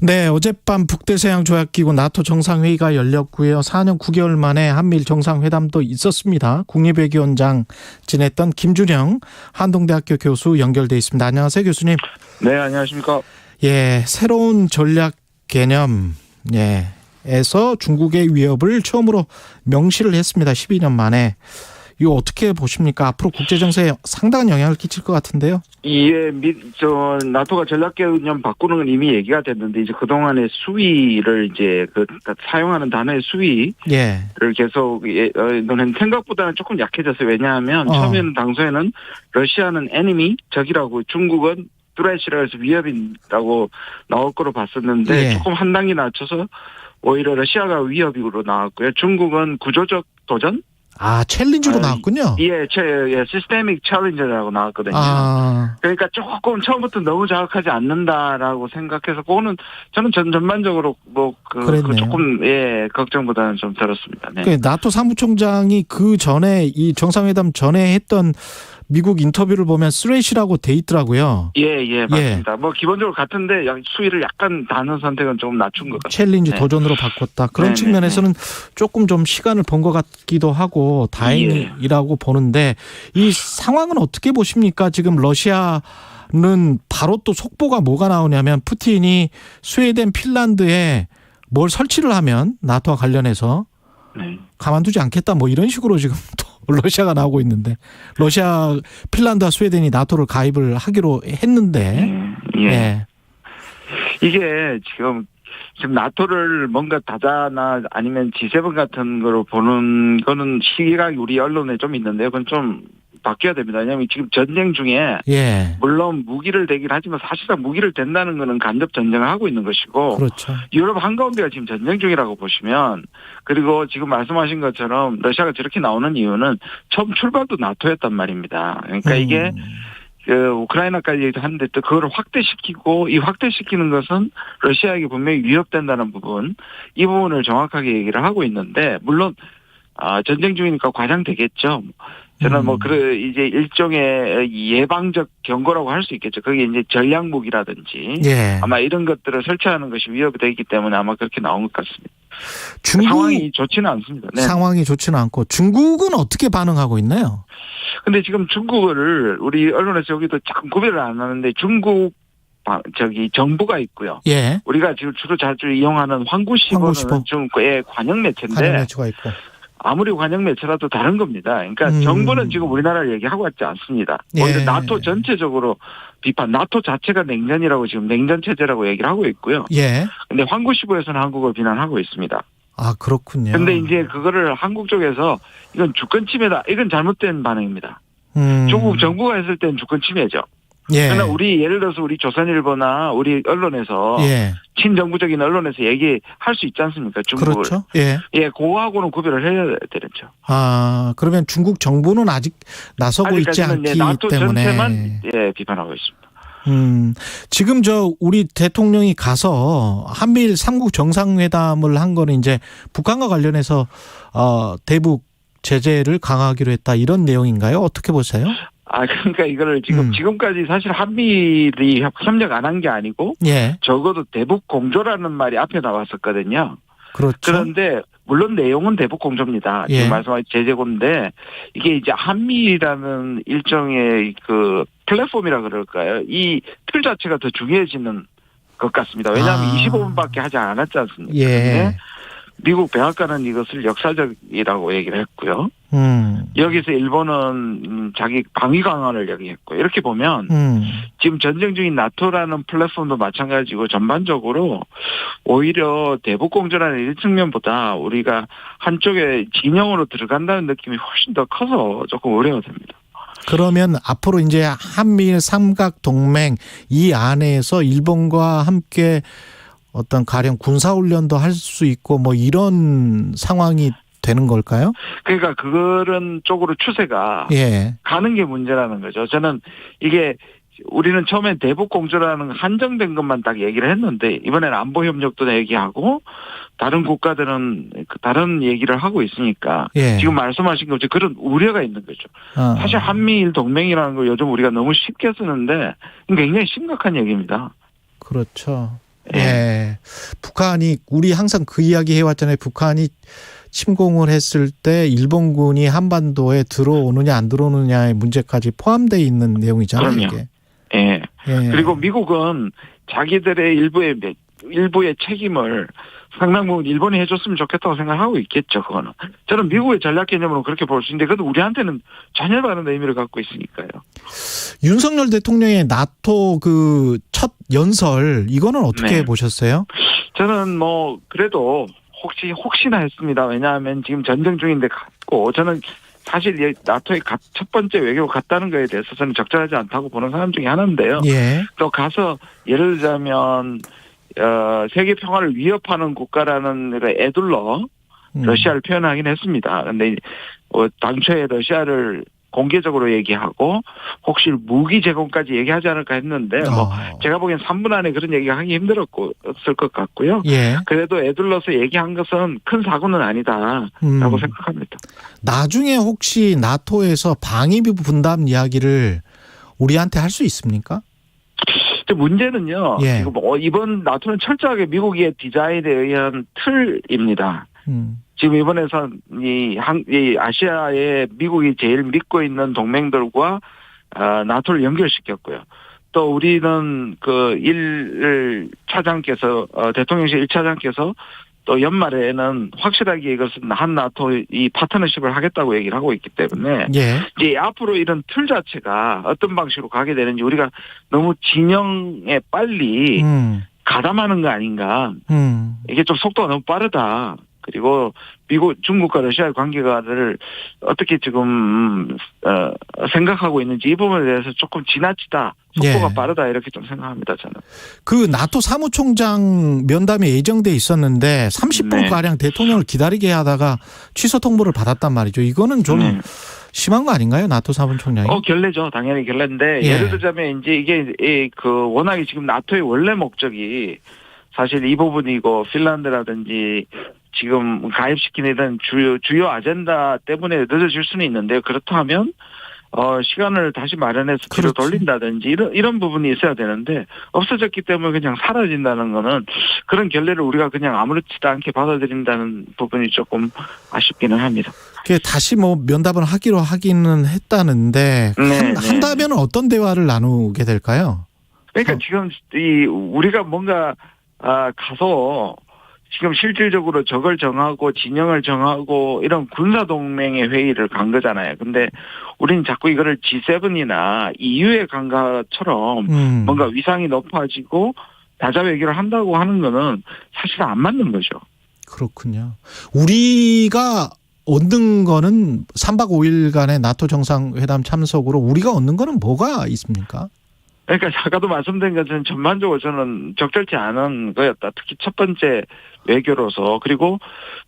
네, 어젯밤 북대서양조약기구 나토 정상회의가 열렸고요. 4년 9개월 만에 한미일 정상회담도 있었습니다. 국립외교원장 지냈던 김준형 한동대학교 교수 연결돼 있습니다. 안녕하세요, 교수님. 네, 안녕하십니까. 예, 새로운 전략 개념, 에서 중국의 위협을 처음으로 명시를 했습니다. 12년 만에. 이거 어떻게 보십니까? 앞으로 국제정세에 상당한 영향을 끼칠 것 같은데요. 예, 나토가 전략개념 바꾸는 건 이미 얘기가 됐는데, 이제 그동안의 수위를 사용하는 단어의 수위를 계속, 너는 생각보다는 조금 약해졌어요. 왜냐하면 처음에는 당소에는 러시아는 enemy, 적이라고, 중국은 threat이라고 해서 위협이라고 나올 거로 봤었는데, 조금 한 단계 낮춰서 오히려 러시아가 위협으로 나왔고요. 중국은 구조적 도전? 챌린저로 나왔군요. 시스테믹 챌린저라고 나왔거든요. 그러니까 조금 처음부터 너무 자극하지 않는다라고 생각해서, 그거는 저는 전반적으로 조금, 걱정보다는 좀 들었습니다. 네. 나토 사무총장이 그 전에 이 정상회담 전에 했던 미국 인터뷰를 보면 쓰레시라고 돼 있더라고요. 맞습니다. 기본적으로 같은데 수위를 약간 단어 선택은 조금 낮춘 것 같아요. 챌린지 도전으로 바꿨다. 그런 측면에서는 조금 좀 시간을 본 것 같기도 하고 다행이라고 보는데, 이 상황은 어떻게 보십니까? 지금 러시아는 바로 또 속보가 뭐가 나오냐면, 푸틴이 스웨덴, 핀란드에 뭘 설치를 하면 나토와 관련해서 가만두지 않겠다, 이런 식으로 지금 또 러시아가 나오고 있는데, 러시아, 핀란드와 스웨덴이 나토를 가입을 하기로 했는데, 이게 지금 나토를 뭔가 다자나 아니면 G7 같은 거로 보는 거는 시각이 우리 언론에 좀 있는데요. 그건 좀 바뀌어야 됩니다. 왜냐하면 지금 전쟁 중에 물론 무기를 대긴 하지만 사실상 무기를 댄다는 거는 간접 전쟁을 하고 있는 것이고, 그렇죠. 유럽 한가운데가 지금 전쟁 중이라고 보시면, 그리고 지금 말씀하신 것처럼 러시아가 저렇게 나오는 이유는 처음 출발도 나토였단 말입니다. 그러니까 이게 우크라이나까지 하는데 또 그걸 확대시키고, 이 확대시키는 것은 러시아에게 분명히 위협된다는 부분, 이 부분을 정확하게 얘기를 하고 있는데, 물론 전쟁 중이니까 과장되겠죠. 저는 이제 일종의 예방적 경고라고 할 수 있겠죠. 그게 이제 전략무기라든지 아마 이런 것들을 설치하는 것이 위협이 되기 때문에 아마 그렇게 나온 것 같습니다. 상황이 좋지는 않습니다. 상황이 좋지는 않고, 중국은 어떻게 반응하고 있나요? 근데 지금 중국을 우리 언론에서 여기도 참 구별을 안 하는데, 중국 정부가 있고요. 우리가 지금 주로 자주 이용하는 황구시보는 중국의 관영 매체인데, 관영 매체가 있고. 아무리 관영 매체라도 다른 겁니다. 그러니까 정부는 지금 우리나라를 얘기하고 있지 않습니다. 오히려 나토 전체적으로 비판, 나토 자체가 냉전이라고 지금 냉전 체제라고 얘기를 하고 있고요. 근데 황구시보에서는 한국을 비난하고 있습니다. 그렇군요. 근데 이제 그거를 한국 쪽에서 이건 주권 침해다, 이건 잘못된 반응입니다. 중국 정부가 했을 때는 주권 침해죠. 그러나 예를 들어서 우리 조선일보나 우리 언론에서 친정부적인 언론에서 얘기할 수 있지 않습니까? 중국을. 그렇죠. 그거하고는 구별을 해야 되죠. 그러면 중국 정부는 아직 나서고 있지 않기 나토 때문에 전체만 비판하고 있습니다. 지금 우리 대통령이 가서 한미일 3국 정상회담을 한 거는 이제 북한과 관련해서 대북 제재를 강화하기로 했다, 이런 내용인가요? 어떻게 보세요? 그러니까 이거를 지금까지 사실 한미일이 협력 안 한 게 아니고, 적어도 대북 공조라는 말이 앞에 나왔었거든요. 그렇죠. 그런데 물론 내용은 대북 공조입니다. 지금 말씀하신 제재고인데, 이게 이제 한미라는 일종의 플랫폼이라 그럴까요? 이 틀 자체가 더 중요해지는 것 같습니다. 왜냐하면 25분밖에 하지 않았지 않습니까? 미국 백악관은 이것을 역사적이라고 얘기를 했고요. 여기서 일본은 자기 방위 강화를 얘기했고, 이렇게 보면 지금 전쟁 중인 나토라는 플랫폼도 마찬가지고, 전반적으로 오히려 대북 공조라는 이 측면보다 우리가 한쪽에 진영으로 들어간다는 느낌이 훨씬 더 커서 조금 우려가 됩니다. 그러면 앞으로 이제 한미일 삼각 동맹 이 안에서 일본과 함께 어떤 가령 군사훈련도 할 수 있고 이런 상황이 되는 걸까요? 그러니까 그런 쪽으로 추세가 가는 게 문제라는 거죠. 저는 이게 우리는 처음엔 대북 공조라는 한정된 것만 딱 얘기를 했는데, 이번에는 안보 협력도 얘기하고 다른 국가들은 다른 얘기를 하고 있으니까 지금 말씀하신 것처럼 그런 우려가 있는 거죠. 사실 한미일 동맹이라는 걸 요즘 우리가 너무 쉽게 쓰는데 굉장히 심각한 얘기입니다. 그렇죠. 예. 북한이 우리 항상 그 이야기 해왔잖아요. 북한이 침공을 했을 때 일본군이 한반도에 들어오느냐 안 들어오느냐의 문제까지 포함되어 있는 내용이잖아요. 그럼요. 이게. 예. 예. 그리고 미국은 자기들의 일부의 책임을 상당 부분 일본이 해줬으면 좋겠다고 생각하고 있겠죠. 그거는 저는 미국의 전략 개념으로 그렇게 볼 수 있는데 그래도 우리한테는 전혀 다른 의미를 갖고 있으니까요. 윤석열 대통령의 나토 그 첫 연설 이거는 어떻게 네. 보셨어요? 저는 뭐 그래도 혹시나 했습니다. 왜냐하면 지금 전쟁 중인데 갔고 저는 사실 나토의 첫 번째 외교가 갔다는 거에 대해서 저는 적절하지 않다고 보는 사람 중에 하나인데요. 예. 또 가서 예를 들자면 세계 평화를 위협하는 국가라는 애둘러 러시아를 표현하긴 했습니다. 그런데 당초에 러시아를 공개적으로 얘기하고 혹시 무기 제공까지 얘기하지 않을까 했는데 뭐 제가 보기엔 3분 안에 그런 얘기가 하기 힘들었을 것 같고요. 예. 그래도 애둘러서 얘기한 것은 큰 사고는 아니다라고 생각합니다. 나중에 혹시 나토에서 방위비 분담 이야기를 우리한테 할 수 있습니까? 문제는요. 예. 이번 나토는 철저하게 미국의 디자인에 의한 틀입니다. 지금 이번에서 이 아시아에 미국이 제일 믿고 있는 동맹들과 나토를 연결시켰고요. 또 우리는 그 대통령실 1차장께서 또 연말에는 확실하게 이것은 한 나토 이 파트너십을 하겠다고 얘기를 하고 있기 때문에 예. 이제 앞으로 이런 틀 자체가 어떤 방식으로 가게 되는지 우리가 너무 진영에 빨리 가담하는 거 아닌가. 이게 좀 속도가 너무 빠르다. 그리고 중국과 러시아의 관계가를 어떻게 지금 생각하고 있는지 이 부분에 대해서 조금 지나치다. 속도가 빠르다 이렇게 좀 생각합니다. 저는. 그 나토 사무총장 면담이 예정돼 있었는데 30분 가량 대통령을 기다리게 하다가 취소 통보를 받았단 말이죠. 이거는 좀 심한 거 아닌가요? 나토 사무총장이? 결례죠. 당연히 결례인데 예를 들자면 이제 이게 워낙에 지금 나토의 원래 목적이 사실 이 부분이고 핀란드라든지 지금 가입시키는 주요 아젠다 때문에 늦어질 수는 있는데요. 그렇다면 시간을 다시 마련해서 뒤로 돌린다든지 이런 부분이 있어야 되는데 없어졌기 때문에 그냥 사라진다는 거는 그런 결례를 우리가 그냥 아무렇지도 않게 받아들인다는 부분이 조금 아쉽기는 합니다. 다시 뭐 면담을 하기로 하기는 했다는데 한다면 어떤 대화를 나누게 될까요? 그러니까 지금 우리가 뭔가 가서 지금 실질적으로 적을 정하고 진영을 정하고 이런 군사동맹의 회의를 간 거잖아요. 근데 우리는 자꾸 이거를 G7이나 EU에 간 것처럼 뭔가 위상이 높아지고 다자 외교를 한다고 하는 거는 사실 안 맞는 거죠. 그렇군요. 우리가 얻는 거는 3박 5일간의 나토 정상회담 참석으로 우리가 얻는 거는 뭐가 있습니까? 그러니까 아까도 말씀드린 것은 전반적으로 저는 적절치 않은 거였다. 특히 첫 번째 외교로서 그리고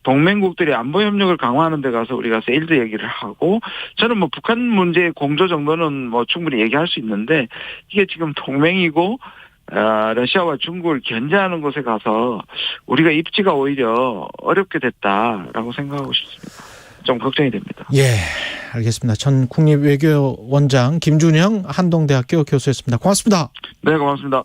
동맹국들이 안보 협력을 강화하는 데 가서 우리가 세일드 얘기를 하고 저는 뭐 북한 문제의 공조 정도는 뭐 충분히 얘기할 수 있는데 이게 지금 동맹이고 러시아와 중국을 견제하는 곳에 가서 우리가 입지가 오히려 어렵게 됐다라고 생각하고 싶습니다. 좀 걱정이 됩니다. 예, 알겠습니다. 전 국립외교원장 김준형 한동대학교 교수였습니다. 고맙습니다. 네, 고맙습니다.